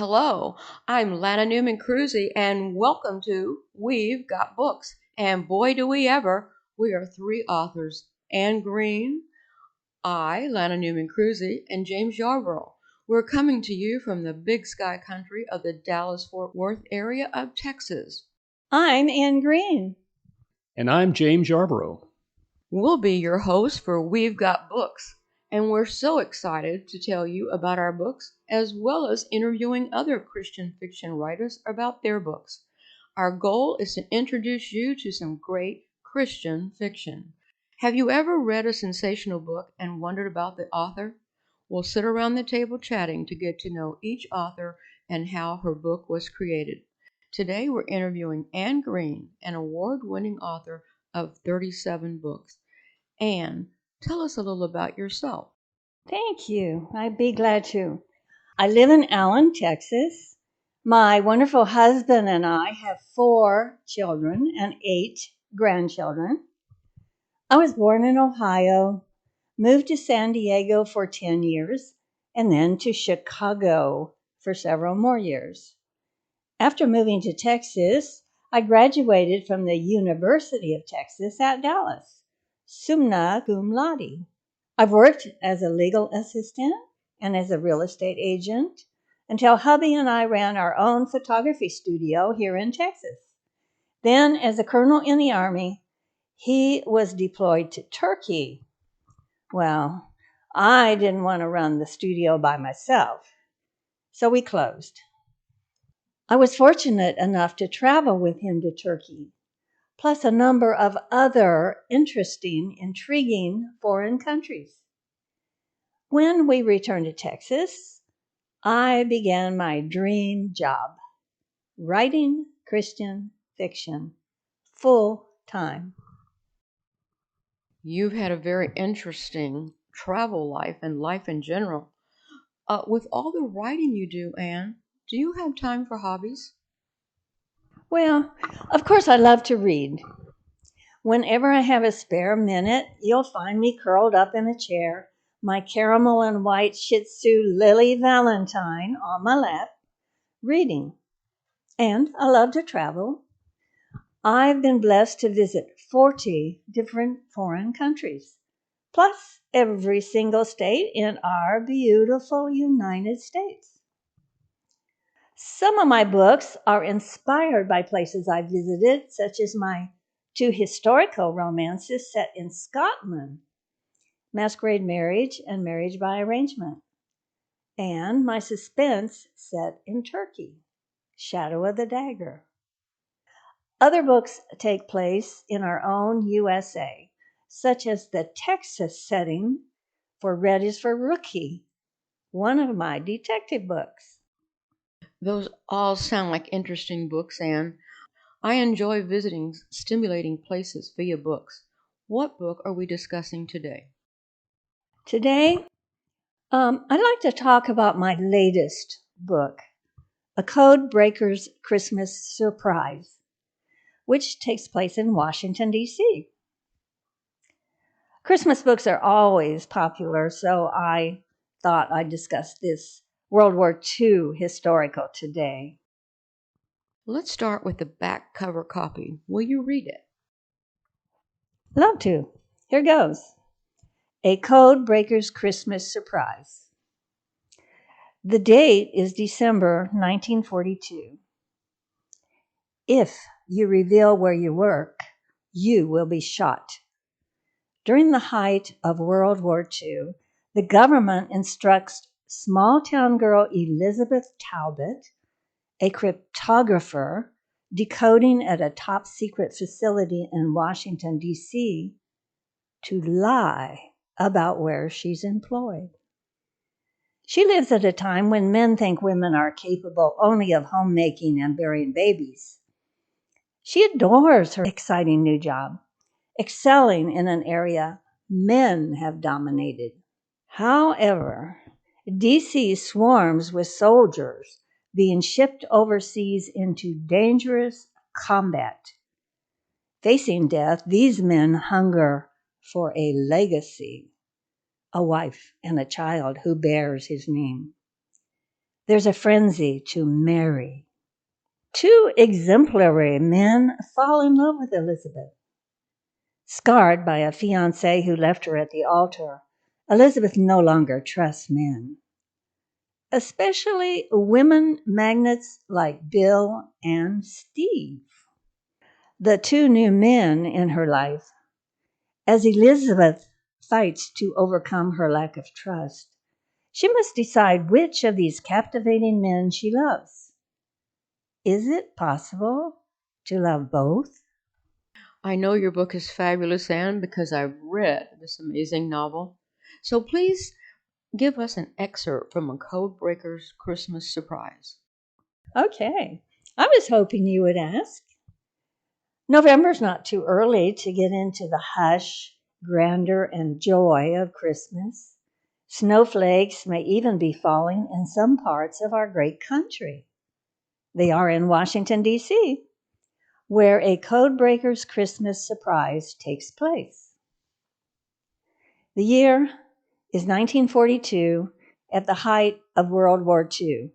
Hello, I'm Lana Newman Cruzy, and welcome to We've Got Books. And boy, do we ever! We are three authors: Anne Greene, I, Lana Newman Cruzy, and James Yarborough. We're coming to you from the Big Sky country of the Dallas-Fort Worth area of Texas. I'm Anne Greene. And I'm James Yarborough. We'll be your hosts for We've Got Books, and we're so excited to tell you about our books as well as interviewing other Christian fiction writers about their books. Our goal is to introduce you to some great Christian fiction. Have you ever read a sensational book and wondered about the author? We'll sit around the table chatting to get to know each author and how her book was created. Today we're interviewing Anne Greene, an award-winning author of 37 books. Anne, tell us a little about yourself. Thank you. I'd be glad to. I live in Allen, Texas. My wonderful husband and I have 4 children and 8 grandchildren. I was born in Ohio, moved to San Diego for 10 years, and then to Chicago for several more years. After moving to Texas, I graduated from the University of Texas at Dallas, summa cum laude. I've worked as a legal assistant and as a real estate agent until hubby and I ran our own photography studio here in Texas. Then, as a colonel in the Army, he was deployed to Turkey. Well, I didn't want to run the studio by myself, so we closed. I was fortunate enough to travel with him to Turkey, plus a number of other interesting, intriguing foreign countries. When we returned to Texas, I began my dream job, writing Christian fiction full time. You've had a very interesting travel life and life in general. With all the writing you do, Anne, do you have time for hobbies? Well, of course, I love to read. Whenever I have a spare minute, you'll find me curled up in a chair, my caramel and white Shih Tzu Lily Valentine on my lap, reading. And I love to travel. I've been blessed to visit 40 different foreign countries, plus every single state in our beautiful United States. Some of my books are inspired by places I've visited, such as my 2 historical romances set in Scotland, Masquerade Marriage and Marriage by Arrangement, and my suspense set in Turkey, Shadow of the Dagger. Other books take place in our own USA, such as the Texas setting for Red is for Rookie, one of my detective books. Those all sound like interesting books, Anne. I enjoy visiting stimulating places via books. What book are we discussing today? Today, I'd like to talk about my latest book, A Codebreaker's Christmas Surprise, which takes place in Washington, D.C. Christmas books are always popular, so I thought I'd discuss this World War II historical today. Let's start with the back cover copy. Will you read it? Love to. Here goes. A Codebreaker's Christmas Surprise. The date is December 1942. If you reveal where you work, you will be shot. During the height of World War II, the government instructs small-town girl Elizabeth Talbot, a cryptographer decoding at a top-secret facility in Washington, D.C., to lie about where she's employed. She lives at a time when men think women are capable only of homemaking and bearing babies. She adores her exciting new job, excelling in an area men have dominated. However, DC swarms with soldiers being shipped overseas into dangerous combat. Facing death, these men hunger for a legacy, a wife and a child who bears his name. there's a frenzy to marry. Two exemplary men fall in love with Elizabeth. Scarred by a fiancé who left her at the altar, Elizabeth no longer trusts men, especially women magnates like Bill and Steve, the two new men in her life. As Elizabeth fights to overcome her lack of trust, she must decide which of these captivating men she loves. Is it possible to love both? I know your book is fabulous, Anne, because I've read this amazing novel. So please give us an excerpt from a Codebreaker's Christmas surprise. Okay, I was hoping you would ask. November's not too early to get into the hush, grandeur, and joy of Christmas. Snowflakes may even be falling in some parts of our great country. They are in Washington, D.C., where a Codebreaker's Christmas surprise takes place. The year is 1942, at the height of World War II,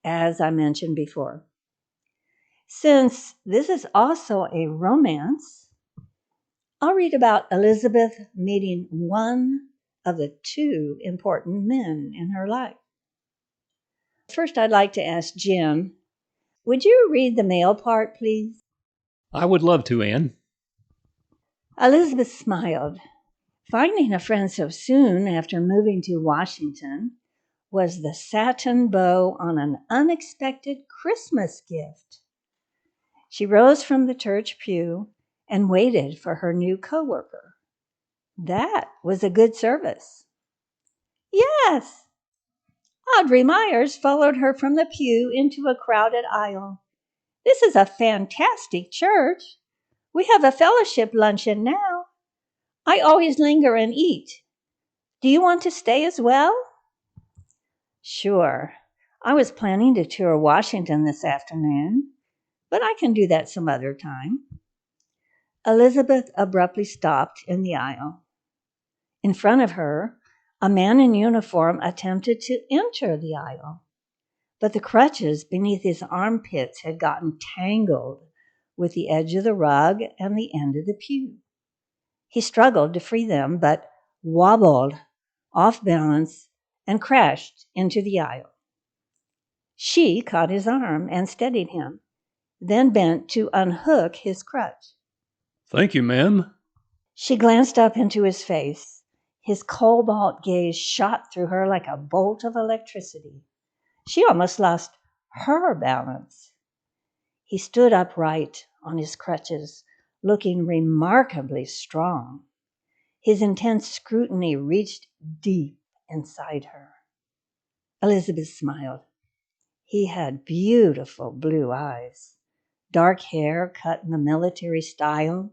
as I mentioned before. Since this is also a romance, I'll read about Elizabeth meeting one of the two important men in her life. First, I'd like to ask Jim, would you read the male part, please? I would love to, Anne. Elizabeth smiled. Finding a friend so soon after moving to Washington was the satin bow on an unexpected Christmas gift. She rose from the church pew and waited for her new coworker. That was a good service. Yes. Audrey Myers followed her from the pew into a crowded aisle. This is a fantastic church. We have a fellowship luncheon now. I always linger and eat. Do you want to stay as well? Sure. I was planning to tour Washington this afternoon, but I can do that some other time. Elizabeth abruptly stopped in the aisle. In front of her, a man in uniform attempted to enter the aisle, but the crutches beneath his armpits had gotten tangled with the edge of the rug and the end of the pew. He struggled to free them, but wobbled off balance and crashed into the aisle. She caught his arm and steadied him, then bent to unhook his crutch. Thank you, ma'am. She glanced up into his face. His cobalt gaze shot through her like a bolt of electricity. She almost lost her balance. He stood upright on his crutches, looking remarkably strong. His intense scrutiny reached deep inside her. Elizabeth smiled. He had beautiful blue eyes, dark hair cut in the military style,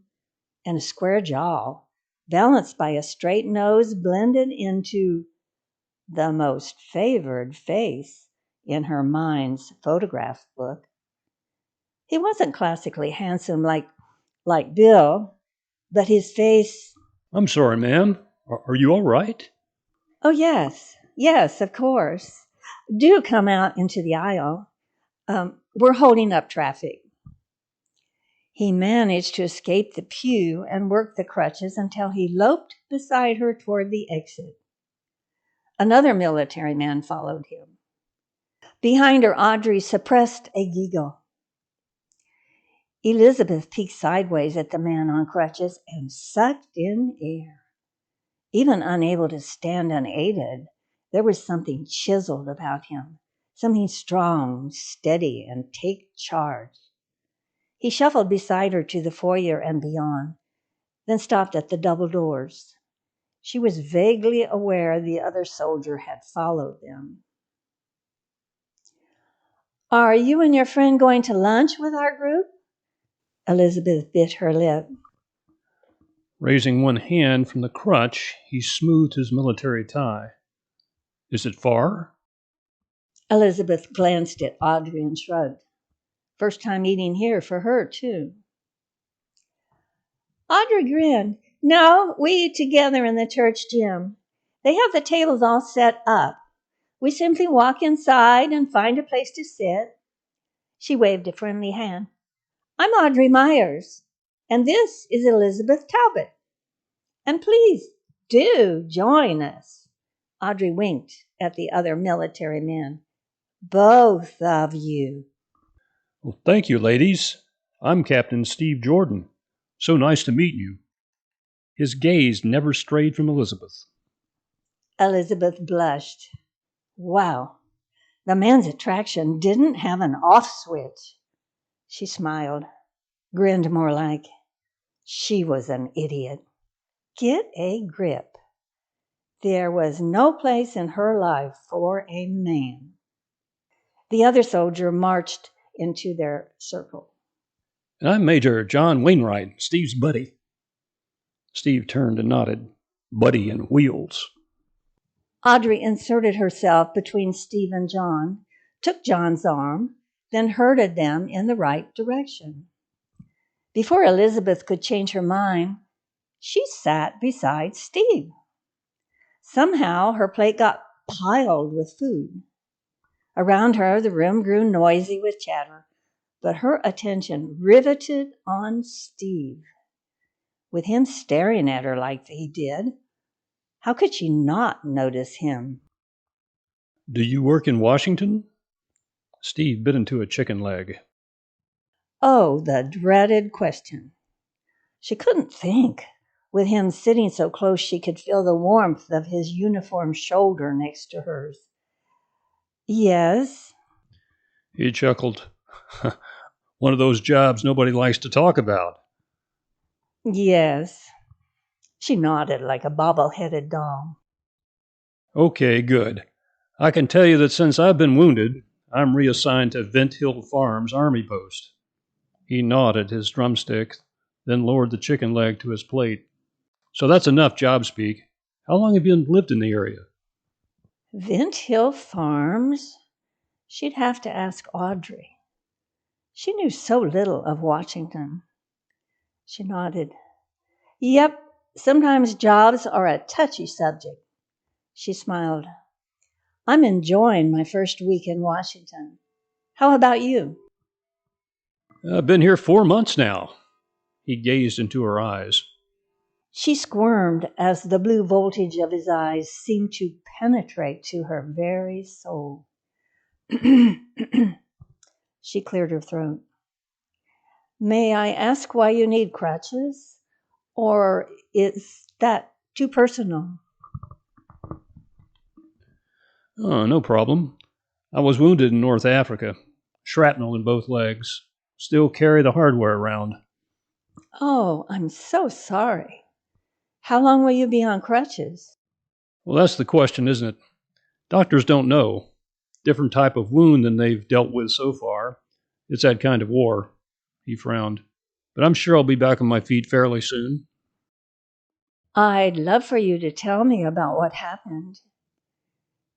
and a square jaw, balanced by a straight nose blended into the most favored face in her mind's photograph book. He wasn't classically handsome like Bill, but his face... I'm sorry, ma'am. Are you all right? Oh, yes, of course. Do come out into the aisle. We're holding up traffic. He managed to escape the pew and work the crutches until he loped beside her toward the exit. Another military man followed him. Behind her, Audrey suppressed a giggle. Elizabeth peeked sideways at the man on crutches and sucked in air. Even unable to stand unaided, there was something chiseled about him, something strong, steady, and take charge. He shuffled beside her to the foyer and beyond, then stopped at the double doors. She was vaguely aware the other soldier had followed them. Are you and your friend going to lunch with our group? Elizabeth bit her lip. Raising one hand from the crutch, he smoothed his military tie. Is it far? Elizabeth glanced at Audrey and shrugged. First time eating here for her, too. Audrey grinned. No, we eat together in the church gym. They have the tables all set up. We simply walk inside and find a place to sit. She waved a friendly hand. I'm Audrey Myers, and this is Elizabeth Talbot. And please do join us. Audrey winked at the other military men. Both of you. Well, thank you, ladies. I'm Captain Steve Jordan. So nice to meet you. His gaze never strayed from Elizabeth. Elizabeth blushed. Wow, the man's attraction didn't have an off switch. She smiled, grinned more like she was an idiot. Get a grip. There was no place in her life for a man. The other soldier marched into their circle. And I'm Major John Wainwright, Steve's buddy. Steve turned and nodded. Buddy in wheels. Audrey inserted herself between Steve and John, took John's arm, then herded them in the right direction. Before Elizabeth could change her mind, she sat beside Steve. Somehow her plate got piled with food. Around her, the room grew noisy with chatter, but her attention riveted on Steve. With him staring at her like he did, how could she not notice him? Do you work in Washington? Steve bit into a chicken leg. Oh, the dreaded question. She couldn't think. With him sitting so close, she could feel the warmth of his uniform shoulder next to hers. Yes. He chuckled. One of those jobs nobody likes to talk about. Yes. She nodded like a bobble-headed doll. Okay, good. I can tell you that since I've been wounded, I'm reassigned to Vent Hill Farms Army Post. He gnawed at his drumstick, then lowered the chicken leg to his plate. So that's enough job speak. How long have you lived in the area? Vent Hill Farms? She'd have to ask Audrey. She knew so little of Washington. She nodded. Yep, sometimes jobs are a touchy subject. She smiled. I'm enjoying my first week in Washington. How about you? I've been here 4 months now. He gazed into her eyes. She squirmed as the blue voltage of his eyes seemed to penetrate to her very soul. She cleared her throat. May I ask why you need crutches? Or is that too personal? Oh, no problem. I was wounded in North Africa. Shrapnel in both legs. Still carry the hardware around. Oh, I'm so sorry. How long will you be on crutches? Well, that's the question, isn't it? Doctors don't know. Different type of wound than they've dealt with so far. It's that kind of war. He frowned. But I'm sure I'll be back on my feet fairly soon. I'd love for you to tell me about what happened.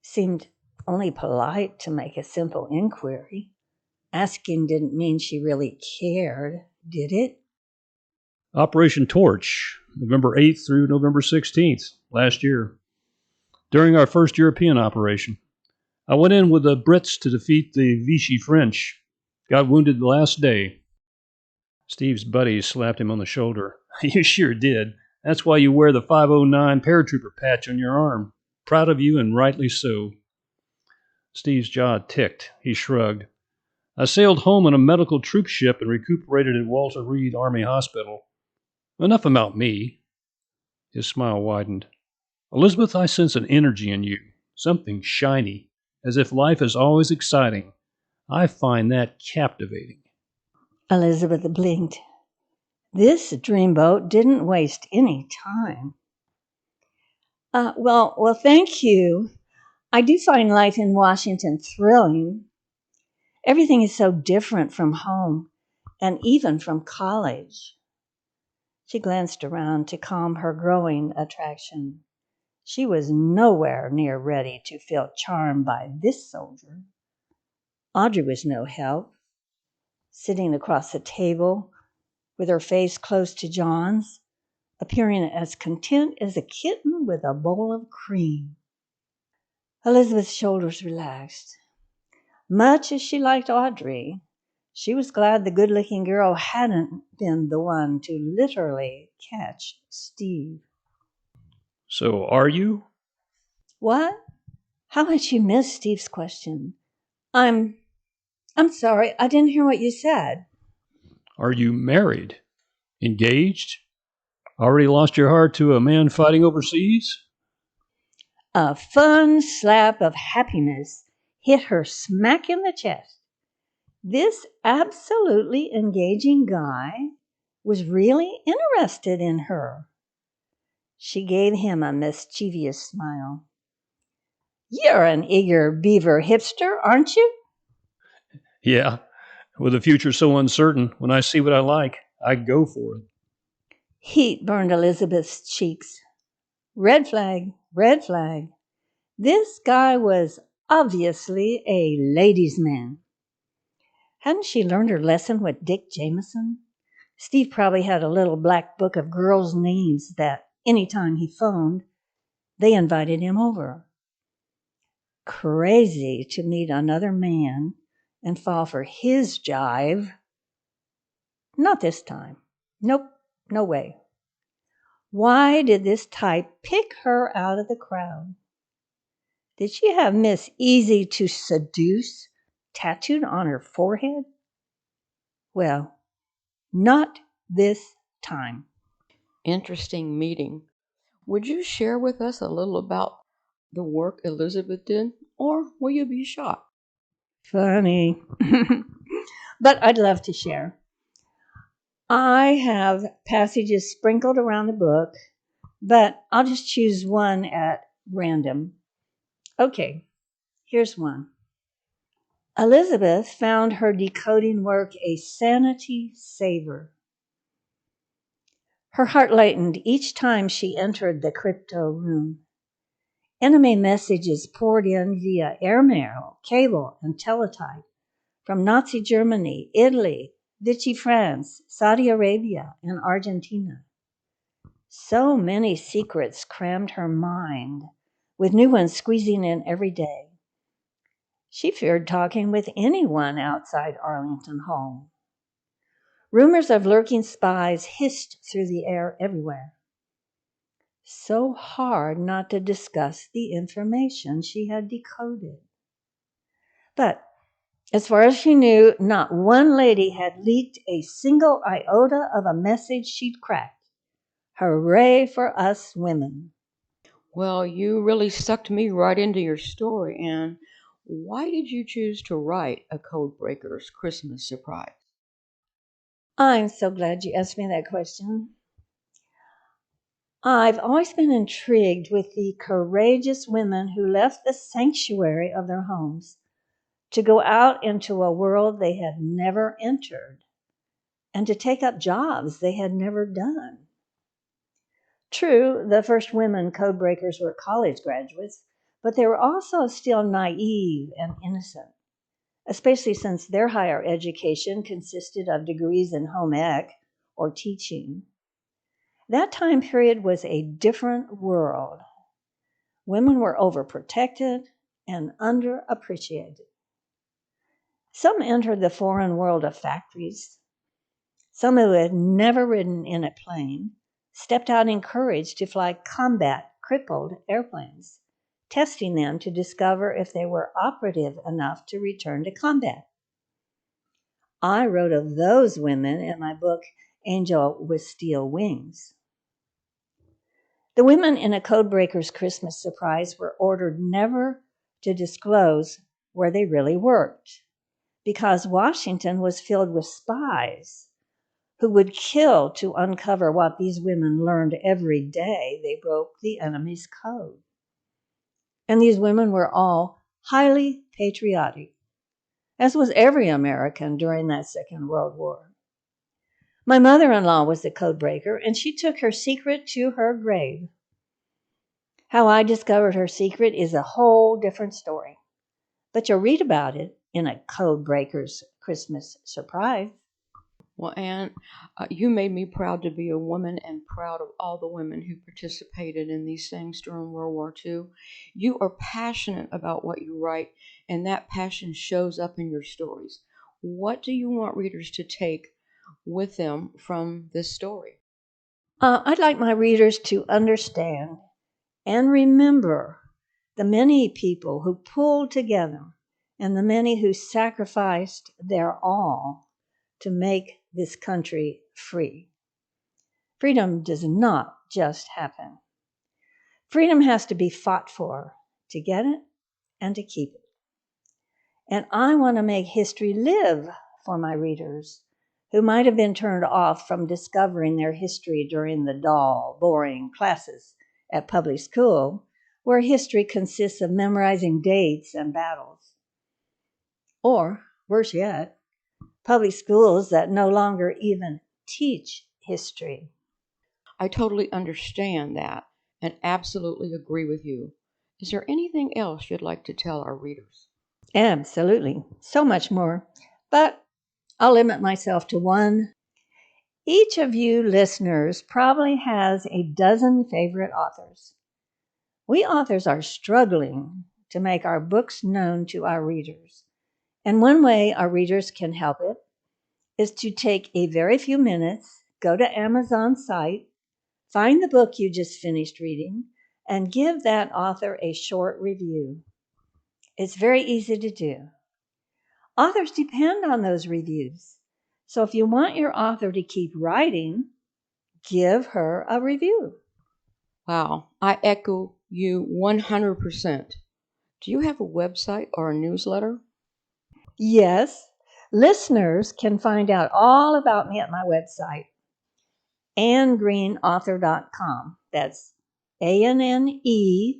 Seemed only polite to make a simple inquiry. Asking didn't mean she really cared, did it? Operation Torch, November 8th through November 16th, last year. During our first European operation. I went in with the Brits to defeat the Vichy French. Got wounded the last day. Steve's buddy slapped him on the shoulder. You sure did. That's why you wear the 509 paratrooper patch on your arm. Proud of you and rightly so. Steve's jaw ticked. He shrugged. I sailed home on a medical troop ship and recuperated at Walter Reed Army Hospital. Enough about me. His smile widened. Elizabeth, I sense an energy in you. Something shiny. As if life is always exciting. I find that captivating. Elizabeth blinked. This dreamboat didn't waste any time. Well, thank you. I do find life in Washington thrilling. Everything is so different from home and even from college. She glanced around to calm her growing attraction. She was nowhere near ready to feel charmed by this soldier. Audrey was no help. Sitting across the table, with her face close to John's, appearing as content as a kitten with a bowl of cream. Elizabeth's shoulders relaxed. Much as she liked Audrey, she was glad the good-looking girl hadn't been the one to literally catch Steve. So are you? What? How had she missed Steve's question? I'm sorry, I didn't hear what you said. Are you married? Engaged? Already lost your heart to a man fighting overseas? A fun slap of happiness hit her smack in the chest. This absolutely engaging guy was really interested in her. She gave him a mischievous smile. You're an eager beaver hipster, aren't you? Yeah. With a future so uncertain, when I see what I like, I go for it. Heat burned Elizabeth's cheeks. Red flag, red flag. This guy was obviously a ladies' man. Hadn't she learned her lesson with Dick Jameson? Steve probably had a little black book of girls' names that any time he phoned, they invited him over. Crazy to meet another man and fall for his jive. Not this time. Nope, no way. Why did this type pick her out of the crowd? Did she have Miss Easy to Seduce tattooed on her forehead? Well, not this time. Interesting meeting. Would you share with us a little about the work Elizabeth did, or will you be shocked? Funny. But I'd love to share. I have passages sprinkled around the book, but I'll just choose one at random. Okay, here's one. Elizabeth found her decoding work a sanity saver. Her heart lightened each time she entered the crypto room. Enemy messages poured in via airmail, cable, and teletype from Nazi Germany, Italy, Vichy France, Saudi Arabia, and Argentina. So many secrets crammed her mind, with new ones squeezing in every day. She feared talking with anyone outside Arlington home. Rumors of lurking spies hissed through the air everywhere. So hard not to discuss the information she had decoded. But as far as she knew, not one lady had leaked a single iota of a message she'd cracked. Hooray for us women. Well, you really sucked me right into your story, Anne. Why did you choose to write A Codebreaker's Christmas Surprise? I'm so glad you asked me that question. I've always been intrigued with the courageous women who left the sanctuary of their homes to go out into a world they had never entered and to take up jobs they had never done. True, the first women codebreakers were college graduates, but they were also still naive and innocent, especially since their higher education consisted of degrees in home ec or teaching. That time period was a different world. Women were overprotected and underappreciated. Some entered the foreign world of factories. Some who had never ridden in a plane stepped out encouraged to fly combat crippled airplanes, testing them to discover if they were operative enough to return to combat. I wrote of those women in my book, Angel with Steel Wings. The women in A Codebreaker's Christmas Surprise were ordered never to disclose where they really worked, because Washington was filled with spies who would kill to uncover what these women learned every day they broke the enemy's code. And these women were all highly patriotic, as was every American during that Second World War. My mother-in-law was a codebreaker, and she took her secret to her grave. How I discovered her secret is a whole different story, but you'll read about it in A Codebreaker's Christmas Surprise. Well, Anne, you made me proud to be a woman and proud of all the women who participated in these things during World War II. You are passionate about what you write, and that passion shows up in your stories. What do you want readers to take with them from this story? I'd like my readers to understand and remember the many people who pulled together and the many who sacrificed their all to make this country free. Freedom does not just happen. Freedom has to be fought for to get it and to keep it. And I want to make history live for my readers who might have been turned off from discovering their history during the dull, boring classes at public school, where history consists of memorizing dates and battles. Or, worse yet, public schools that no longer even teach history. I totally understand that and absolutely agree with you. Is there anything else you'd like to tell our readers? Absolutely. So much more. But I'll limit myself to one. Each of you listeners probably has a dozen favorite authors. We authors are struggling to make our books known to our readers. And one way our readers can help it is to take a very few minutes, go to Amazon's site, find the book you just finished reading, and give that author a short review. It's very easy to do. Authors depend on those reviews. So if you want your author to keep writing, give her a review. Wow, I echo you 100%. Do you have a website or a newsletter? Yes, listeners can find out all about me at my website, AnneGreeneAuthor.com. That's ANNEGREENE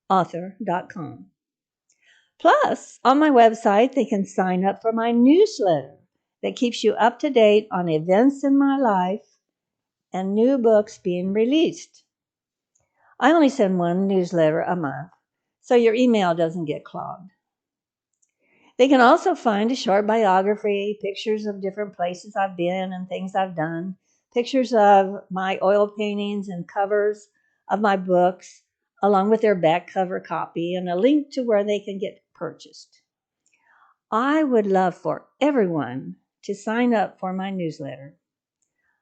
author.com. Plus, on my website, they can sign up for my newsletter that keeps you up to date on events in my life and new books being released. I only send one newsletter a month, so your email doesn't get clogged. They can also find a short biography, pictures of different places I've been and things I've done, pictures of my oil paintings and covers of my books, along with their back cover copy, and a link to where they can get purchased. I would love for everyone to sign up for my newsletter.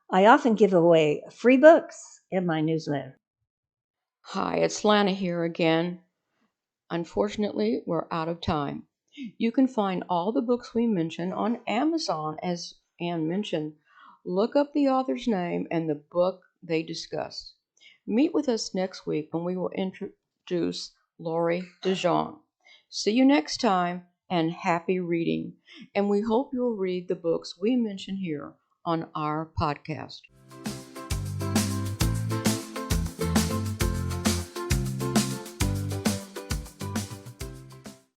I often give away free books in my newsletter. Hi, it's Lana here again. Unfortunately, we're out of time. You can find all the books we mention on Amazon, as Anne mentioned. Look up the author's name and the book they discussed. Meet with us next week when we will introduce Laurie DeJong. See you next time and happy reading. And we hope you'll read the books we mention here on our podcast.